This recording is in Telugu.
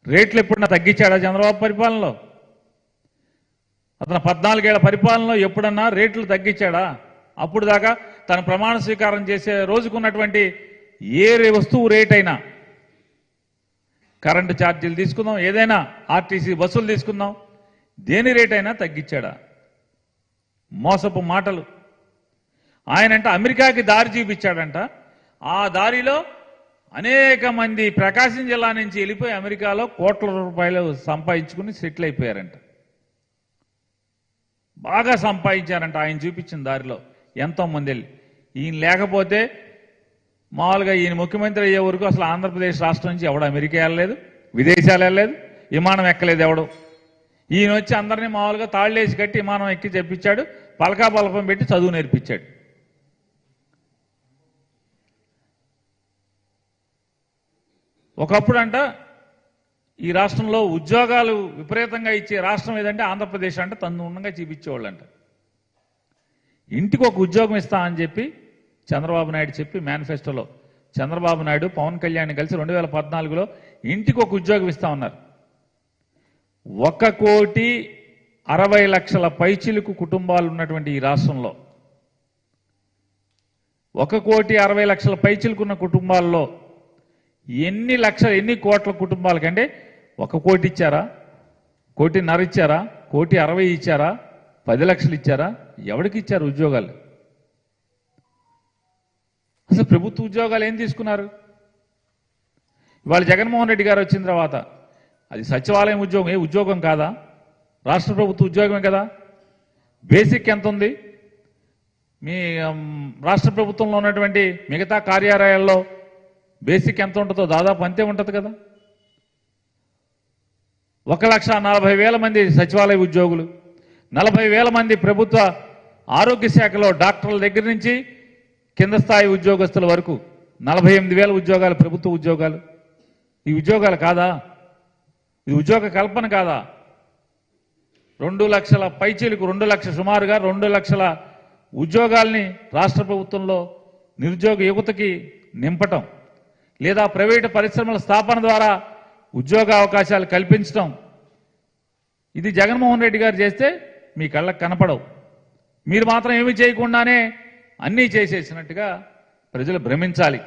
రేట్లు ఎప్పుడన్నా తగ్గించాడా చంద్రబాబు పరిపాలనలో? అతను 14 ఏళ్ల పరిపాలనలో ఎప్పుడన్నా రేట్లు తగ్గించాడా? అప్పుడు దాకా తను ప్రమాణ స్వీకారం చేసే రోజుకున్నటువంటి ఏ వస్తువు రేట్ అయినా, కరెంటు ఛార్జీలు తీసుకుందాం, ఏదైనా ఆర్టీసీ బస్సులు తీసుకుందాం, దేని రేట్ అయినా తగ్గించాడా? మోసపు మాటలు. ఆయనంట అమెరికాకి దారి చూపించాడంట. ఆ దారిలో అనేక మంది ప్రకాశం జిల్లా నుంచి వెళ్ళిపోయి అమెరికాలో కోట్ల రూపాయలు సంపాదించుకుని సెటిల్ అయిపోయారంట. బాగా సంపాదించారంట ఆయన చూపించిన దారిలో ఎంతో మంది వెళ్ళి. ఈయన లేకపోతే మామూలుగా ఈయన ముఖ్యమంత్రి అయ్యే వరకు అసలు ఆంధ్రప్రదేశ్ రాష్ట్రం నుంచి ఎవడు అమెరికా వెళ్ళలేదు, విదేశాలు వెళ్ళలేదు, విమానం ఎక్కలేదు ఎవడు. ఈయన వచ్చి అందరినీ మామూలుగా తాళ్ళేసి కట్టి విమానం ఎక్కి చెప్పించాడు, పలకా బలపం పెట్టి చదువు నేర్పించాడు. ఒకప్పుడు అంట ఈ రాష్ట్రంలో ఉద్యోగాలు విపరీతంగా ఇచ్చే రాష్ట్రం ఏదంటే ఆంధ్రప్రదేశ్ అంటే తన్నుండగా చూపించేవాళ్ళంట. ఇంటికి ఒక ఉద్యోగం ఇస్తా అని చెప్పి చంద్రబాబు నాయుడు చెప్పి మేనిఫెస్టోలో చంద్రబాబు నాయుడు పవన్ కళ్యాణ్ కలిసి 2014లో ఇంటికి ఒక ఉద్యోగం ఇస్తా ఉన్నారు. 1,60,00,000 పైచిలుకు కుటుంబాలు ఉన్నటువంటి ఈ రాష్ట్రంలో 1,60,00,000 పైచిలుకున్న కుటుంబాల్లో ఎన్ని కోట్ల కుటుంబాలకంటే 1 కోటి ఇచ్చారా, 1.5 కోటి ఇచ్చారా, 1,60,00,000 ఇచ్చారా, 10 లక్షలు ఇచ్చారా? ఎవరికి ఇచ్చారు ఉద్యోగాలు? అసలు ప్రభుత్వ ఉద్యోగాలు ఏం తీసుకున్నారు? ఇవాళ జగన్మోహన్ రెడ్డి గారు వచ్చిన తర్వాత అది సచివాలయం ఉద్యోగం, ఏ ఉద్యోగం కాదా? రాష్ట్ర ప్రభుత్వ ఉద్యోగమే కదా. బేసిక్ ఎంత ఉంది? మీ రాష్ట్ర ప్రభుత్వంలో ఉన్నటువంటి మిగతా కార్యాలయాల్లో బేసిక్ ఎంత ఉంటుందో దాదాపు అంతే ఉంటుంది కదా. 1,40,000 మంది సచివాలయ ఉద్యోగులు, 40,000 మంది ప్రభుత్వ ఆరోగ్య శాఖలో డాక్టర్ల దగ్గర నుంచి కింద స్థాయి ఉద్యోగస్తుల వరకు 48,000 ఉద్యోగాలు ప్రభుత్వ ఉద్యోగాలు. ఈ ఉద్యోగాలు కాదా? ఇది ఉద్యోగ కల్పన కాదా? 2 లక్షల పైచీలకు 2 లక్షల సుమారుగా 2 లక్షల ఉద్యోగాల్ని రాష్ట్ర ప్రభుత్వంలో నిరుద్యోగ యువతకి నింపటం, లేదా ప్రైవేటు పరిశ్రమల స్థాపన ద్వారా ఉద్యోగ అవకాశాలు కల్పించడం, ఇది జగన్మోహన్ రెడ్డి గారు చేస్తే మీ కళ్ళకు కనపడవు. మీరు మాత్రం ఏమీ చేయకుండానే అన్నీ చేసేసినట్టుగా ప్రజలు భ్రమించాలి.